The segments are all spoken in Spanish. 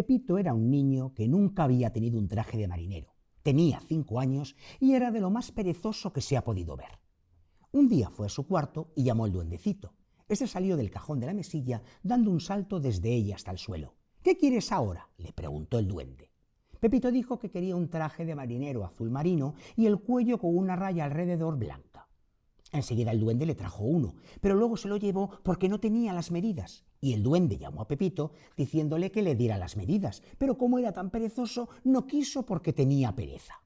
Pepito era un niño que nunca había tenido un traje de marinero. Tenía 5 años y era de lo más perezoso que se ha podido ver. Un día fue a su cuarto y llamó al duendecito. Este salió del cajón de la mesilla dando un salto desde ella hasta el suelo. «¿Qué quieres ahora?», le preguntó el duende. Pepito dijo que quería un traje de marinero azul marino y el cuello con una raya alrededor blanca. Enseguida el duende le trajo uno, pero luego se lo llevó porque no tenía las medidas. Y el duende llamó a Pepito diciéndole que le diera las medidas, pero como era tan perezoso, no quiso porque tenía pereza.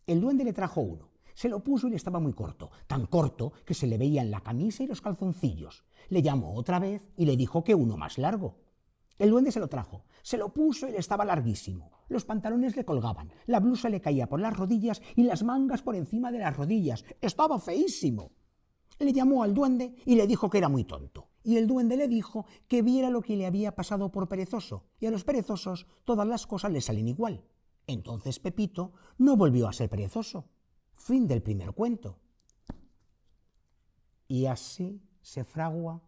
El duende le trajo uno, se lo puso y le estaba muy corto, tan corto que se le veían la camisa y los calzoncillos. Le llamó otra vez y le dijo que uno más largo. El duende se lo trajo, se lo puso y le estaba larguísimo. Los pantalones le colgaban, la blusa le caía por las rodillas y las mangas por encima de las rodillas. Estaba feísimo. Le llamó al duende y le dijo que era muy tonto. Y el duende le dijo que viera lo que le había pasado por perezoso, y a los perezosos todas las cosas les salen igual. Entonces Pepito no volvió a ser perezoso. Fin del primer cuento. Y así se fragua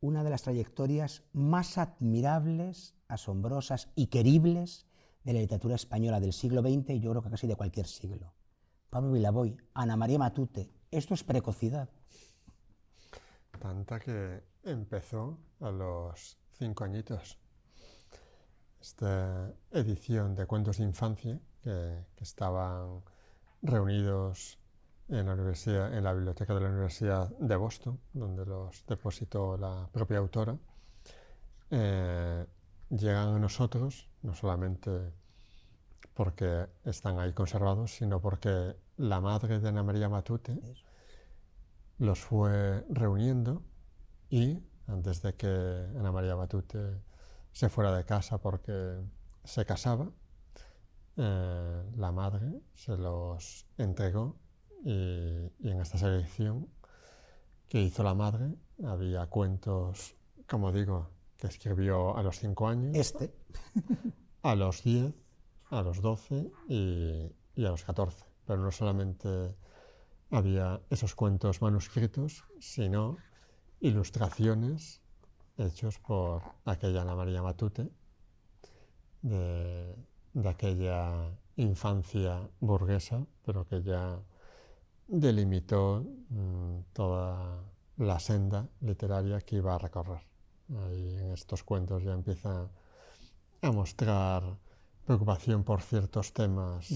una de las trayectorias más admirables, asombrosas y queribles de la literatura española del siglo XX y yo creo que casi de cualquier siglo. Pablo Vilaboy, Ana María Matute, esto es precocidad. Tanta que empezó a los 5 añitos. Esta edición de cuentos de infancia que estaban reunidos en la biblioteca de la Universidad de Boston, donde los depositó la propia autora, llegan a nosotros no solamente porque están ahí conservados, sino porque la madre de Ana María Matute los fue reuniendo y antes de que Ana María Matute se fuera de casa porque se casaba, la madre se los entregó y en esta selección que hizo la madre había cuentos, como digo, que escribió a los 5 años, a los 10, a los 12 y a los 14. Pero no solamente había esos cuentos manuscritos, sino ilustraciones hechos por aquella Ana María Matute de aquella infancia burguesa, pero que ya delimitó toda la senda literaria que iba a recorrer. Ahí en estos cuentos ya empieza a mostrar preocupación por ciertos temas,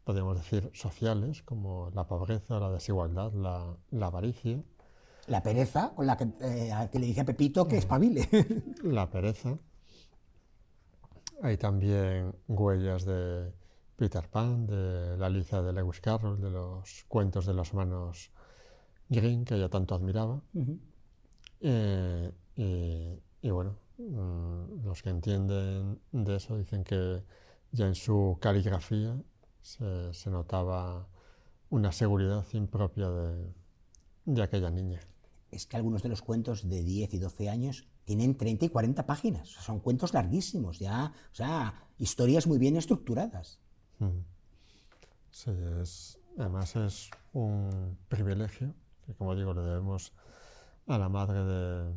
podríamos decir, sociales, como la pobreza, la desigualdad, la avaricia. La pereza, con la que le dice a Pepito que espabile. La pereza. Hay también huellas de Peter Pan, de la Alicia de Lewis Carroll, de los cuentos de los hermanos Grimm, que ella tanto admiraba. Y bueno, los que entienden de eso dicen que ya en su caligrafía se notaba una seguridad impropia de aquella niña. Es que algunos de los cuentos de 10 y 12 años tienen 30 y 40 páginas. Son cuentos larguísimos, ya, o sea, historias muy bien estructuradas. Sí, además es un privilegio que, como digo, le debemos a la madre de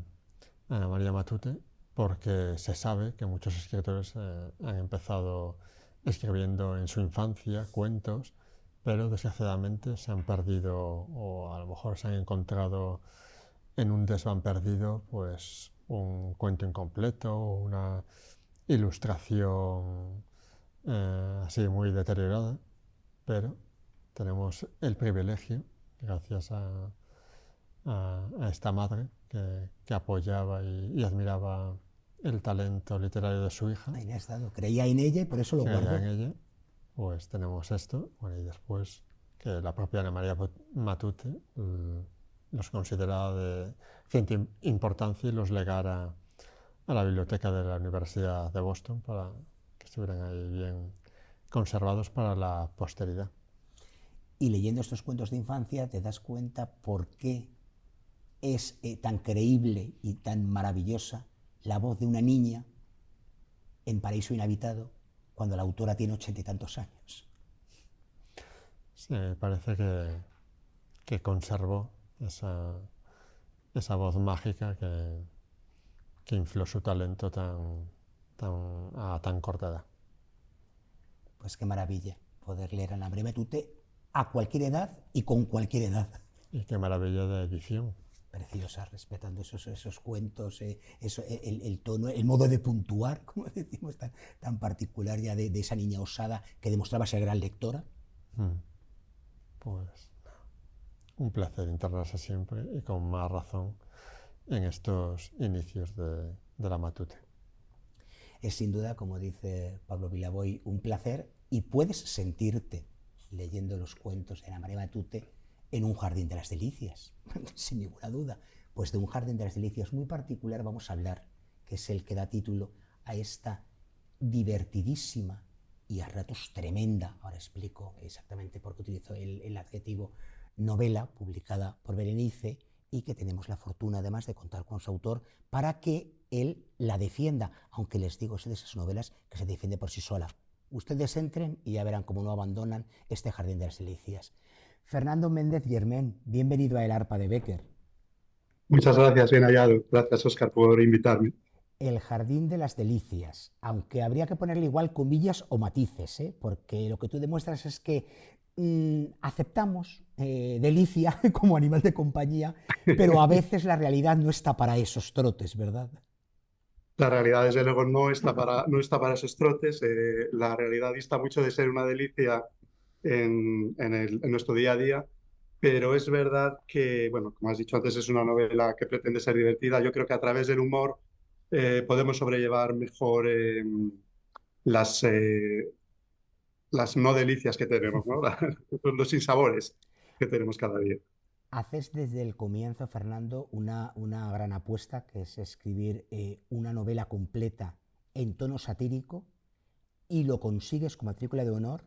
Ana María Matute, porque se sabe que muchos escritores han empezado escribiendo en su infancia cuentos, pero desgraciadamente se han perdido o a lo mejor se han encontrado en un desván perdido pues un cuento incompleto o una ilustración así muy deteriorada, pero tenemos el privilegio, gracias a esta madre que apoyaba y admiraba el talento literario de su hija. Ahí ha estado. Creía en ella y por eso lo guardó. Creía en ella, pues tenemos esto, bueno, y después que la propia Ana María Matute los consideraba de cierta importancia y los legara a la biblioteca de la Universidad de Boston para que estuvieran ahí bien conservados para la posteridad. Y leyendo estos cuentos de infancia te das cuenta por qué es tan creíble y tan maravillosa la voz de una niña en Paraíso Inhabitado cuando la autora tiene 80 y tantos años. Sí, parece que conservó esa voz mágica que infló su talento a tan corta edad. Pues qué maravilla poder leer a María Matute a cualquier edad y con cualquier edad. Y qué maravilla de edición. Preciosa, respetando esos cuentos, el tono, el modo de puntuar, como decimos, tan particular ya de esa niña osada que demostraba ser gran lectora. Pues un placer internarse siempre y con más razón en estos inicios de la Matute. Es sin duda, como dice Pablo Vilaboy, un placer, y puedes sentirte leyendo los cuentos de Ana María Matute en un jardín de las delicias, sin ninguna duda. Pues de un jardín de las delicias muy particular vamos a hablar, que es el que da título a esta divertidísima y a ratos tremenda, ahora explico exactamente por qué utilizo el adjetivo, novela publicada por Berenice, y que tenemos la fortuna además de contar con su autor para que él la defienda, aunque les digo, es de esas novelas que se defiende por sí sola. Ustedes entren y ya verán cómo no abandonan este jardín de las delicias. Fernando Méndez Germén, bienvenido a El Arpa de Bécquer. Muchas gracias, bien hallado. Gracias, Óscar, por invitarme. El jardín de las delicias, aunque habría que ponerle igual comillas o matices, porque lo que tú demuestras es que aceptamos delicia como animal de compañía, pero a veces la realidad no está para esos trotes, ¿verdad? La realidad, desde luego, no está para esos trotes. La realidad dista mucho de ser una delicia en nuestro día a día, pero es verdad que, bueno, como has dicho antes, es una novela que pretende ser divertida. Yo creo que a través del humor podemos sobrellevar mejor las no delicias que tenemos, ¿no? Los sinsabores que tenemos cada día. Haces desde el comienzo, Fernando, una gran apuesta, que es escribir una novela completa en tono satírico, y lo consigues con matrícula de honor.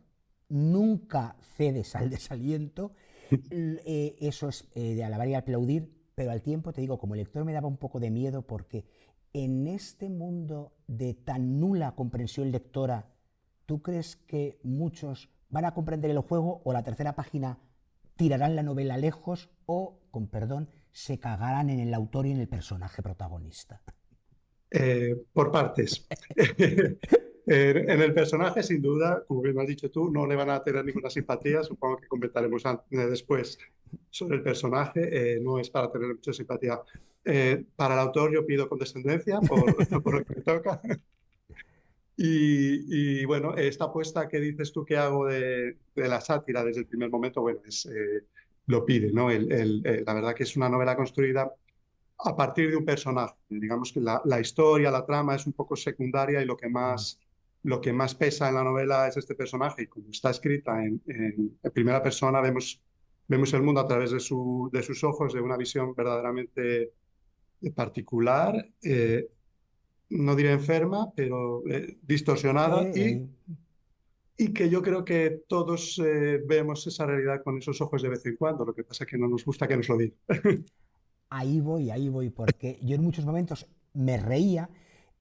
Nunca cedes al desaliento. Eso es de alabar y aplaudir, pero al tiempo, te digo, como lector me daba un poco de miedo, porque en este mundo de tan nula comprensión lectora, ¿tú crees que muchos van a comprender el juego, o la tercera página tirarán la novela lejos, o, con perdón, se cagarán en el autor y en el personaje protagonista? Por partes. En el personaje, sin duda, como bien has dicho tú, no le van a tener ninguna simpatía. Supongo que comentaremos después sobre el personaje. No es para tener mucha simpatía. Para el autor yo pido condescendencia por lo que me toca. Y bueno, esta apuesta que dices tú que hago de la sátira desde el primer momento, bueno, lo pide, ¿no? La verdad que es una novela construida a partir de un personaje. Digamos que la historia, la trama es un poco secundaria, y lo que más pesa en la novela es este personaje. Y como está escrita en primera persona, vemos el mundo a través de sus ojos, de una visión verdaderamente particular, no diré enferma, pero distorsionada, y que yo creo que todos vemos esa realidad con esos ojos de vez en cuando. Lo que pasa es que no nos gusta que nos lo digan. Ahí voy, porque yo en muchos momentos me reía,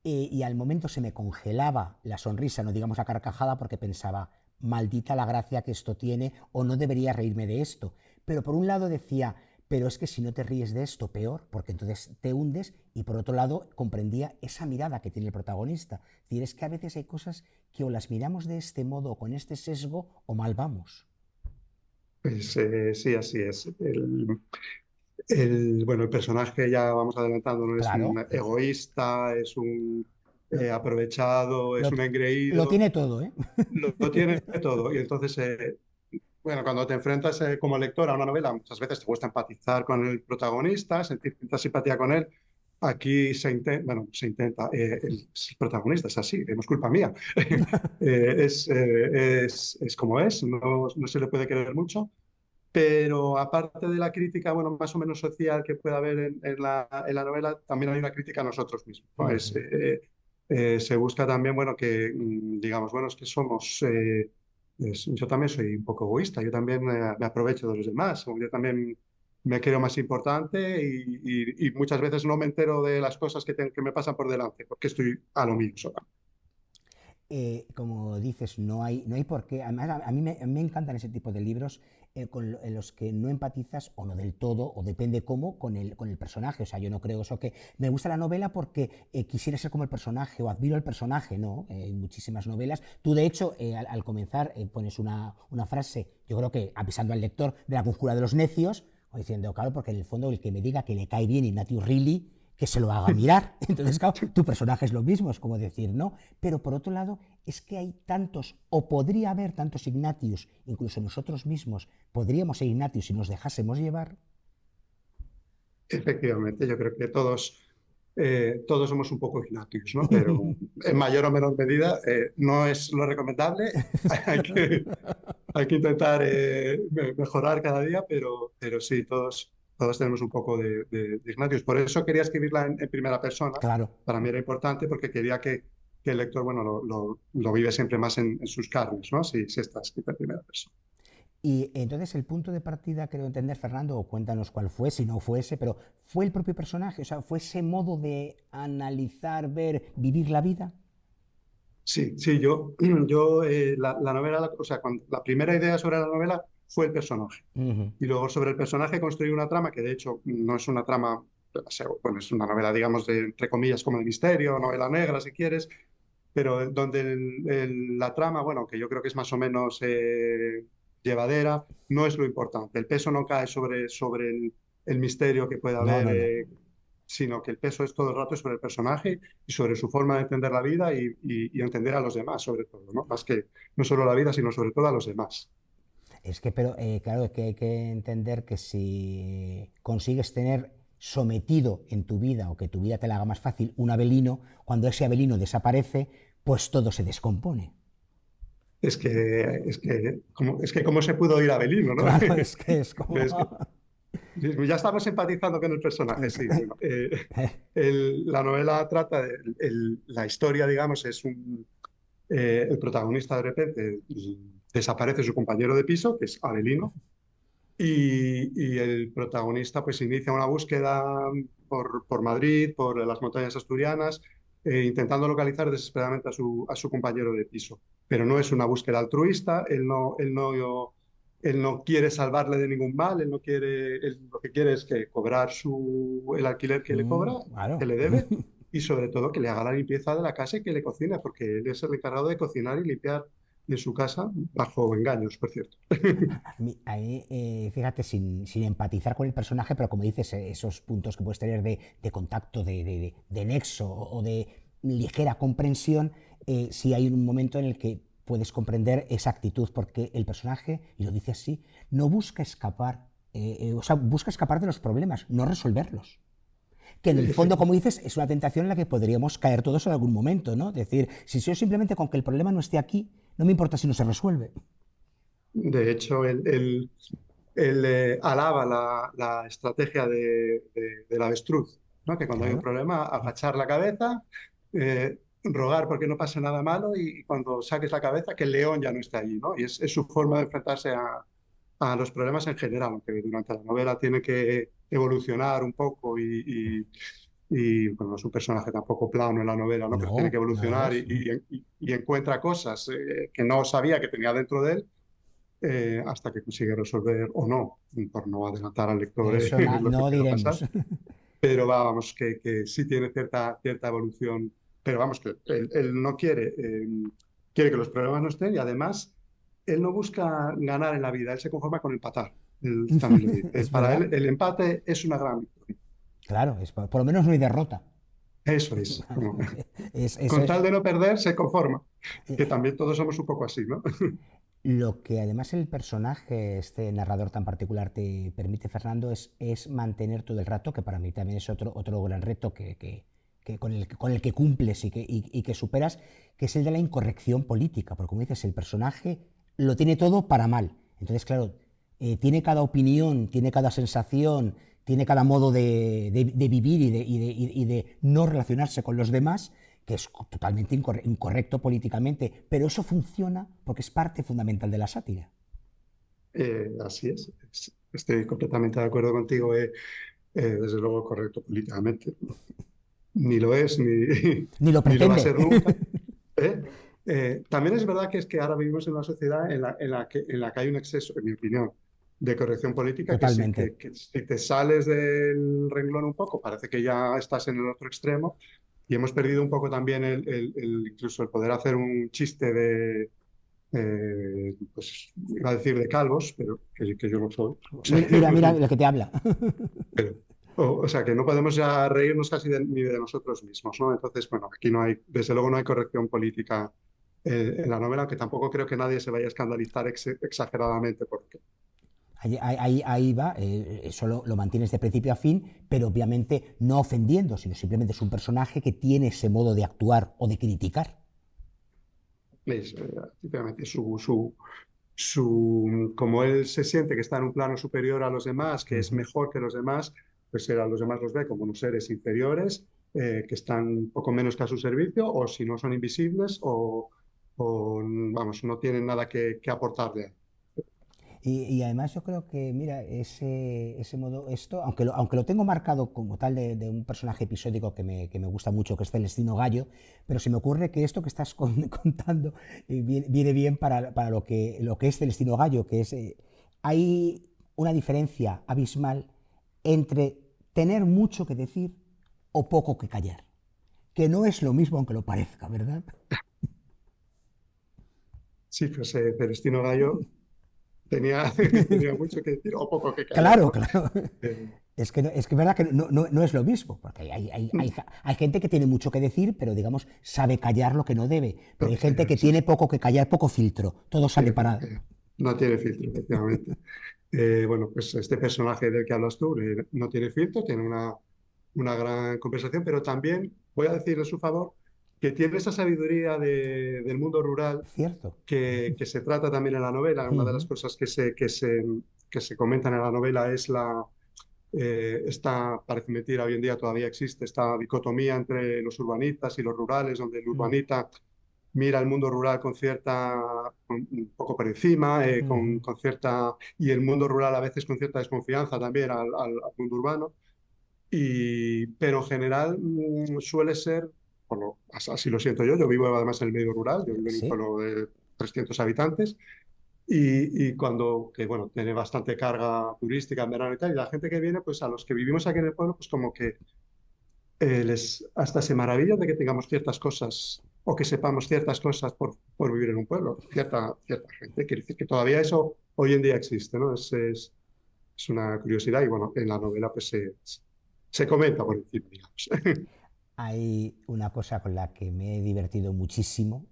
y al momento se me congelaba la sonrisa, no digamos la carcajada, porque pensaba, maldita la gracia que esto tiene, o no debería reírme de esto. Pero por un lado decía, pero es que si no te ríes de esto, peor, porque entonces te hundes, y por otro lado comprendía esa mirada que tiene el protagonista. Es decir, es que a veces hay cosas que o las miramos de este modo, con este sesgo, o mal vamos. Pues sí, así es. Bueno, el personaje, ya vamos adelantando, no es Claro, un egoísta, es un lo, aprovechado, es lo, un lo engreído, tiene todo, ¿eh? lo tiene todo. Y entonces, bueno, cuando te enfrentas como lector a una novela, muchas veces te cuesta empatizar con el protagonista, sentir cierta simpatía con él. Aquí se intenta, el protagonista es así, no es culpa mía. Es como es, no se le puede querer mucho. Pero aparte de la crítica, bueno, más o menos social que pueda haber en la novela, también hay una crítica a nosotros mismos, ¿no? Se busca también, bueno, que digamos, bueno, es que somos, yo también soy un poco egoísta, yo también me aprovecho de los demás, o yo también me creo más importante, y muchas veces no me entero de las cosas que me pasan por delante, porque estoy a lo mío solo. Como dices, no hay por qué. Además, a mí me encantan ese tipo de libros en los que no empatizas o no del todo, o depende cómo, con el personaje. O sea, yo no creo eso que me gusta la novela porque quisiera ser como el personaje o admiro al personaje, ¿no? Hay muchísimas novelas. Tú, de hecho, al comenzar pones una frase, yo creo que avisando al lector de La conjura de los necios, o diciendo, claro, porque en el fondo el que me diga que le cae bien Ignatius Reilly, que se lo haga mirar. Entonces, claro, tu personaje es lo mismo, es como decir, ¿no? Pero por otro lado, es que hay tantos, o podría haber tantos Ignatius, incluso nosotros mismos podríamos ser Ignatius si nos dejásemos llevar. Efectivamente, yo creo que todos somos un poco Ignatius, ¿no? Pero en mayor o menor medida no es lo recomendable. Hay que, hay que intentar mejorar cada día, pero sí, todos tenemos un poco de Ignatius. Por eso quería escribirla en primera persona. Claro. Para mí era importante porque quería que el lector, bueno, lo vive siempre más en sus carnes, ¿no? Si está escrito en primera persona. Y entonces el punto de partida, creo entender, Fernando, o cuéntanos cuál fue, si no fue ese, pero ¿fue el propio personaje? O sea, ¿fue ese modo de analizar, ver, vivir la vida? Sí, la novela, o sea, la primera idea sobre la novela fue el personaje. Uh-huh. Y luego sobre el personaje construí una trama que de hecho no es una trama, bueno, es una novela, digamos, entre comillas, como de misterio, novela negra si quieres, pero donde la trama, bueno, que yo creo que es más o menos llevadera, no es lo importante. El peso no cae sobre el misterio que pueda No, haber, no, no. sino que el peso es todo el rato sobre el personaje y sobre su forma de entender la vida y entender a los demás, sobre todo, ¿no? Más que no solo la vida, sino sobre todo a los demás. Es que, pero claro, es que hay que entender que si consigues tener sometido en tu vida o que tu vida te la haga más fácil un Avelino, cuando ese Avelino desaparece, pues todo se descompone. Es que cómo se pudo ir a Belino, ¿no? Claro, es que es como... Es que- ya estamos empatizando con el personaje, sí. Bueno, la novela trata de la historia, digamos, el protagonista de repente desaparece su compañero de piso, que es Avelino, y el protagonista pues inicia una búsqueda por Madrid, por las montañas asturianas, intentando localizar desesperadamente a su compañero de piso. Pero no es una búsqueda altruista, él no quiere salvarle de ningún mal, él no quiere, lo que quiere es que cobrar el alquiler que le cobra, que Claro. le debe, y sobre todo que le haga la limpieza de la casa y que le cocine, porque él es el encargado de cocinar y limpiar en su casa, bajo engaños, por cierto. Ahí, fíjate, sin empatizar con el personaje, pero como dices, esos puntos que puedes tener de contacto, de nexo o de ligera comprensión, sí hay un momento en el que puedes comprender esa actitud, porque el personaje, y lo dice así, no busca escapar, o sea, busca escapar de los problemas, no resolverlos. Que en el fondo, como dices, es una tentación en la que podríamos caer todos en algún momento, ¿no? Es decir, si yo simplemente con que el problema no esté aquí, no me importa si no se resuelve. De hecho, él alaba la estrategia del avestruz, ¿no? Que cuando hay un Claro. problema, agachar la cabeza, rogar porque no pase nada malo y cuando saques la cabeza, que el león ya no está allí, ¿no? Y es su forma de enfrentarse a los problemas en general, aunque durante la novela tiene que evolucionar un poco bueno, no es un personaje tampoco plano en la novela, ¿no? Pero tiene que No, no evolucionar es. y encuentra cosas que no sabía que tenía dentro de él hasta que consigue resolver o no, por no adelantar al lector Eso lo que no pueda pasar. diremos. Pero vamos, que sí tiene cierta evolución. Pero vamos, que él no quiere que los problemas no estén y además él no busca ganar en la vida, él se conforma con empatar. Él también lo dice. Es Para verdad. él el empate es una gran victoria. Claro, por lo menos no hay derrota. Eso es. Eso Con es. tal de no perder, se conforma. Que también todos somos un poco así, ¿no? Lo que además el personaje, este narrador tan particular, te permite, Fernando, es mantener todo el rato, que para mí también es otro gran reto con el que cumples y que superas, que es el de la incorrección política. Porque como dices, el personaje lo tiene todo para mal. Entonces, claro, tiene cada opinión, tiene cada sensación, tiene cada modo de vivir y de no relacionarse con los demás, que es totalmente incorrecto políticamente, pero eso funciona porque es parte fundamental de la sátira. Así es. Estoy completamente de acuerdo contigo. Desde luego correcto políticamente. Ni lo es, Ni lo ni lo va a pretende. ser nunca. ¿Eh? También es verdad que ahora vivimos en una sociedad en la que hay un exceso, en mi opinión, de corrección política Totalmente. que si te sales del renglón un poco, parece que ya estás en el otro extremo y hemos perdido un poco también incluso el poder hacer un chiste de, pues iba a decir de calvos, pero que yo no soy. O sea, Mira lo que te habla. o sea, que no podemos ya reírnos casi ni de nosotros mismos, ¿no? Entonces, bueno, aquí no hay, desde luego no hay corrección política en la novela, que tampoco creo que nadie se vaya a escandalizar exageradamente porque Ahí va, eso lo mantienes de principio a fin, pero obviamente no ofendiendo, sino simplemente es un personaje que tiene ese modo de actuar o de criticar. es, efectivamente, como él se siente que está en un plano superior a los demás, que es mejor que los demás, pues a los demás los ve como unos seres inferiores, que están poco menos que a su servicio, o si no son invisibles, vamos, no tienen nada que aportarle a él. Y además yo creo que, mira, ese modo, esto, aunque lo tengo marcado como tal de un personaje episódico que me gusta mucho, que es Celestino Gallo, pero se me ocurre que esto que estás contando viene bien para lo que es Celestino Gallo, que es, hay una diferencia abismal entre tener mucho que decir o poco que callar, que no es lo mismo aunque lo parezca, ¿verdad? Sí, pues Celestino Gallo tenía, tenía mucho que decir o poco que callar, Claro, ¿no? claro. Eh, Es que es verdad que no es lo mismo, porque hay gente que tiene mucho que decir, pero digamos, sabe callar lo que no debe. Pero hay gente que sí, tiene poco que callar, poco filtro. Todo sale tiene poco para. que callar. No tiene filtro, efectivamente. Bueno, pues este personaje del que hablas tú no tiene filtro, tiene una gran conversación, pero también voy a decir en su favor que tiene esa sabiduría del mundo rural Cierto. que se trata también en la novela. Una de las cosas que se comentan en la novela es parece mentira, hoy en día todavía existe esta dicotomía entre los urbanistas y los rurales, donde el urbanita mira el mundo rural un poco por encima, y el mundo rural a veces con cierta desconfianza también al mundo urbano. Pero en general suele ser, así lo siento yo vivo además en el medio rural, yo vivo en un Sí. pueblo de 300 habitantes, que bueno, tiene bastante carga turística en verano y tal, y la gente que viene, pues a los que vivimos aquí en el pueblo, pues como que hasta se maravillan de que tengamos ciertas cosas o que sepamos ciertas cosas por vivir en un pueblo, cierta gente. Quiere decir que todavía eso hoy en día existe, ¿no? Es una curiosidad y bueno, en la novela pues se comenta por encima, digamos. Hay una cosa con la que me he divertido muchísimo,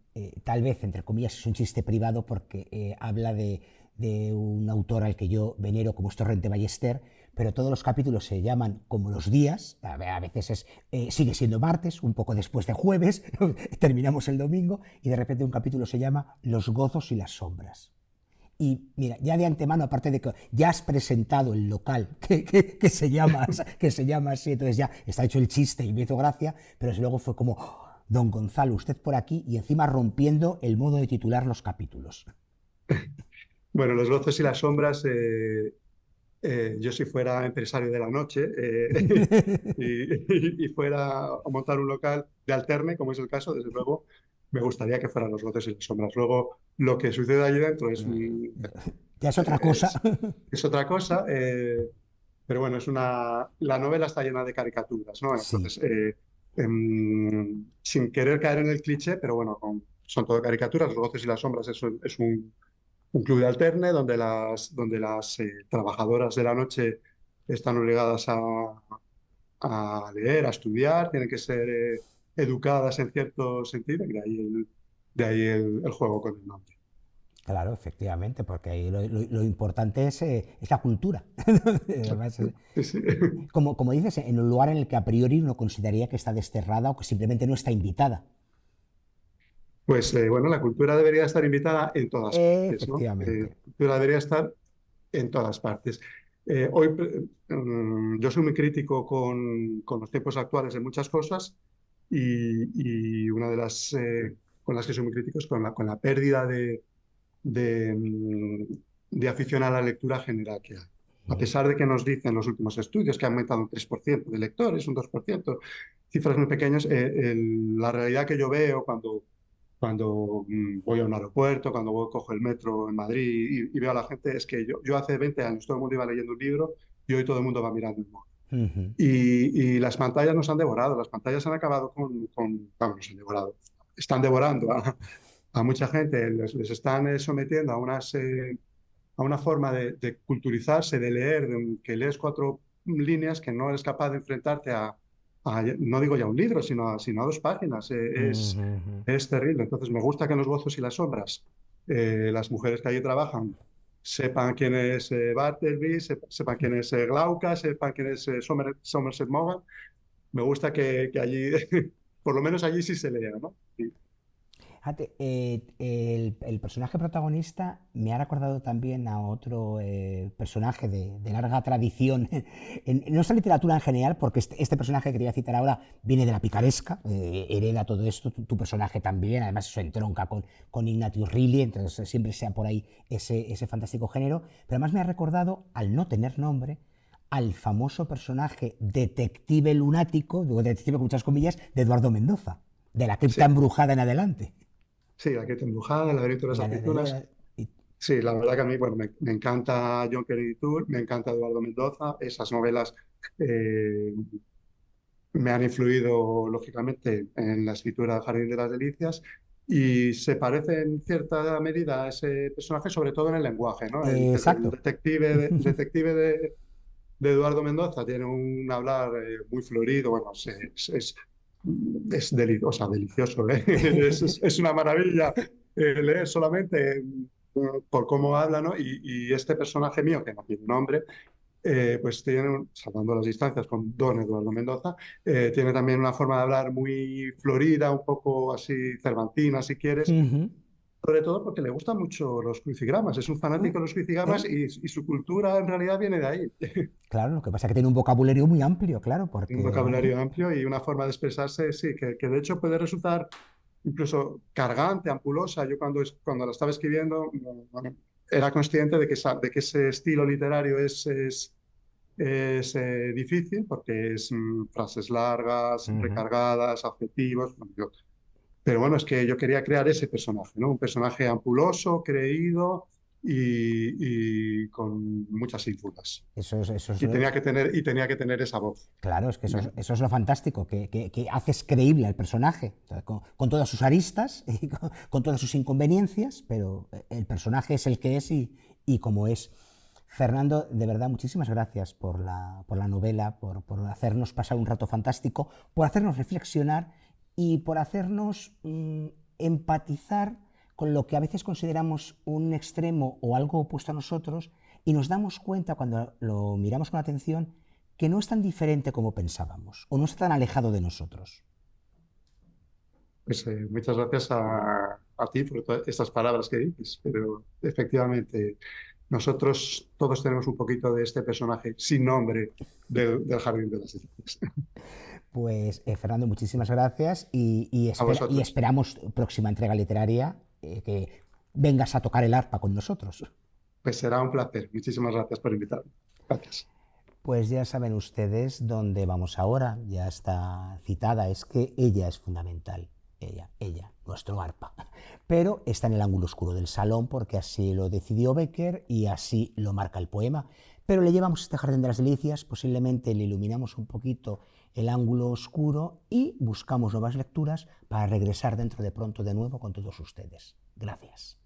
tal vez, entre comillas, es un chiste privado porque habla de un autor al que yo venero como es Torrente Ballester, pero todos los capítulos se llaman como los días, a veces sigue siendo martes, un poco después de jueves, terminamos el domingo, y de repente un capítulo se llama Los gozos y las sombras. Y mira, ya de antemano, aparte de que ya has presentado el local que se llama así, entonces ya está hecho el chiste y me hizo gracia, pero desde luego fue como, "Oh, don Gonzalo, usted por aquí", y encima rompiendo el modo de titular los capítulos. Bueno, los gozos y las sombras, yo si fuera empresario de la noche y fuera a montar un local de alterne, como es el caso, desde luego, me gustaría que fueran los gozos y las sombras. Luego, lo que sucede allí dentro Ya es otra cosa. es otra cosa, pero bueno, la novela está llena de caricaturas, ¿no? Sí. Entonces, sin querer caer en el cliché, pero bueno, son todo caricaturas. Los gozos y las sombras es un club de alterne donde las trabajadoras de la noche están obligadas a leer, a estudiar, tienen que ser educadas en cierto sentido, y de ahí el juego con el nombre. Claro, efectivamente, porque ahí lo importante es la cultura. Además, Sí, sí. como dices, en un lugar en el que a priori uno consideraría que está desterrada o que simplemente no está invitada. Pues bueno, la cultura debería estar invitada en todas partes, ¿no? La Efectivamente. cultura debería estar en todas partes. Hoy yo soy muy crítico con los tiempos actuales en muchas cosas y una de las con las que soy muy crítico es con la pérdida de afición a la lectura general que hay. A pesar de que nos dicen los últimos estudios que ha aumentado un 3% de lectores, un 2%, cifras muy pequeñas, la realidad que yo veo cuando voy a un aeropuerto, cuando cojo el metro en Madrid y veo a la gente, es que yo hace 20 años todo el mundo iba leyendo un libro y hoy todo el mundo va mirando el móvil. Ujú. Y las pantallas nos han devorado, las pantallas han acabado vamos, nos han devorado, están devorando a mucha gente, les están sometiendo a una forma de culturizarse, de leer, que lees 4 líneas, que no eres capaz de enfrentarte no digo ya un libro, sino a 2 páginas. Ujú, ujú. Es terrible. Entonces, me gusta que en Los bozos y las sombras las mujeres que allí trabajan sepan quién es Bartleby, sepan quién es Glauca, sepan quién es Somerset Maugham. Me gusta que allí, por lo menos allí sí se lea, ¿no? Fíjate, el personaje protagonista me ha recordado también a otro personaje de larga tradición en nuestra literatura en general, porque este personaje que quería citar ahora viene de la picaresca, hereda todo esto, tu personaje también, además eso entronca con Ignatius Rilly, entonces siempre sea por ahí ese fantástico género, pero además me ha recordado, al no tener nombre, al famoso personaje detective lunático, digo detective con muchas comillas, de Eduardo Mendoza, de la cripta Sí, embrujada en adelante. sí, La quieta embrujada, El laberinto de las aceitunas. Y- Sí, la verdad que a mí, bueno, me encanta John Kennedy Toole, me encanta Eduardo Mendoza, esas novelas eh, me han influido, lógicamente, en la escritura de Jardín de las Delicias y se parece en cierta medida a ese personaje, sobre todo en el lenguaje, ¿no? El Exacto. detective de Eduardo Mendoza tiene un hablar muy florido, bueno, o sea, delicioso, ¿eh? Es una maravilla leer solamente por cómo habla, ¿no? Y este personaje mío, que no tiene nombre, pues tiene, salvando las distancias con don Eduardo Mendoza, tiene también una forma de hablar muy florida, un poco así cervantina, si quieres, Ujú. sobre todo porque le gustan mucho los crucigramas, es un Mm, fanático de los crucigramas ¿eh? y su cultura en realidad viene de ahí. Claro, lo que pasa es que tiene un vocabulario muy amplio, claro, Un porque vocabulario amplio y una forma de expresarse, sí, que de hecho puede resultar incluso cargante, ampulosa. Yo cuando la estaba escribiendo era consciente de que ese estilo literario es difícil porque es frases largas, ujú. recargadas, adjetivos. Bueno, pero bueno, es que yo quería crear ese personaje, ¿no? Un personaje ampuloso, creído y con muchas ínfulas. Eso es Y tenía que tener esa voz. claro, es que eso es lo fantástico, que haces creíble al personaje, o sea, con todas sus aristas y con todas sus inconveniencias, pero el personaje es el que es y como es. Fernando, de verdad, muchísimas gracias por la novela, por hacernos pasar un rato fantástico, por hacernos reflexionar y por hacernos empatizar con lo que a veces consideramos un extremo o algo opuesto a nosotros y nos damos cuenta cuando lo miramos con atención que no es tan diferente como pensábamos o no está tan alejado de nosotros. Pues muchas gracias a ti por todas estas palabras que dices, pero efectivamente nosotros todos tenemos un poquito de este personaje sin nombre del Jardín de las Delicias. Pues Fernando, muchísimas gracias A y vosotros. esperamos próxima entrega literaria que vengas a tocar el arpa con nosotros. Pues será un placer. Muchísimas gracias por invitarme. Gracias. Pues ya saben ustedes dónde vamos ahora, ya está citada, es que ella es fundamental, nuestro arpa. Pero está en el ángulo oscuro del salón porque así lo decidió Becker y así lo marca el poema. Pero le llevamos este jardín de las delicias, posiblemente le iluminamos un poquito el ángulo oscuro y buscamos nuevas lecturas para regresar dentro de pronto de nuevo con todos ustedes. Gracias.